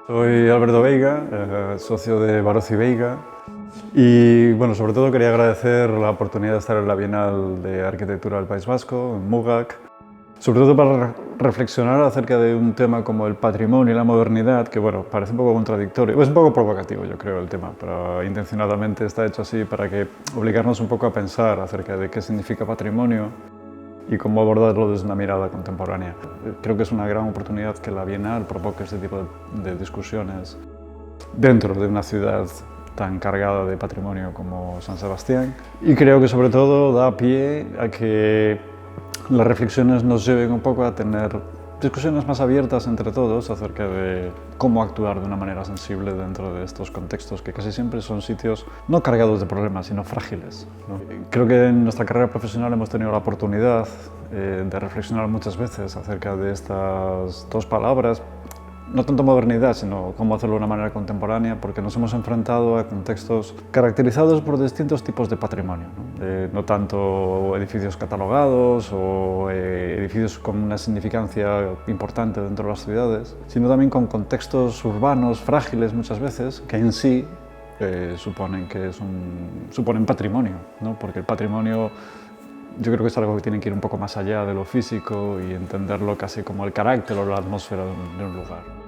Soy Alberto Veiga, socio de Baroz y Veiga, y bueno, sobre todo quería agradecer la oportunidad de estar en la Bienal de Arquitectura del País Vasco, en Mugac, sobre todo para reflexionar acerca de un tema como el patrimonio y la modernidad, que bueno, parece un poco contradictorio, es un poco provocativo yo creo el tema, pero intencionadamente está hecho así para que obligarnos un poco a pensar acerca de qué significa patrimonio y cómo abordarlo desde una mirada contemporánea. Creo que es una gran oportunidad que la Bienal provoque este tipo de discusiones dentro de una ciudad tan cargada de patrimonio como San Sebastián, y creo que sobre todo da pie a que las reflexiones nos lleven un poco a tener discusiones más abiertas entre todos acerca de cómo actuar de una manera sensible dentro de estos contextos que casi siempre son sitios no cargados de problemas, sino frágiles, ¿no? Creo que en nuestra carrera profesional hemos tenido la oportunidad de reflexionar muchas veces acerca de estas dos palabras, no tanto modernidad, sino cómo hacerlo de una manera contemporánea, porque nos hemos enfrentado a contextos caracterizados por distintos tipos de patrimonio, no tanto edificios catalogados o edificios con una significancia importante dentro de las ciudades, sino también con contextos urbanos frágiles muchas veces, que en sí suponen patrimonio, ¿no? Porque el patrimonio yo creo que es algo que tiene que ir un poco más allá de lo físico y entenderlo casi como el carácter o la atmósfera de un lugar.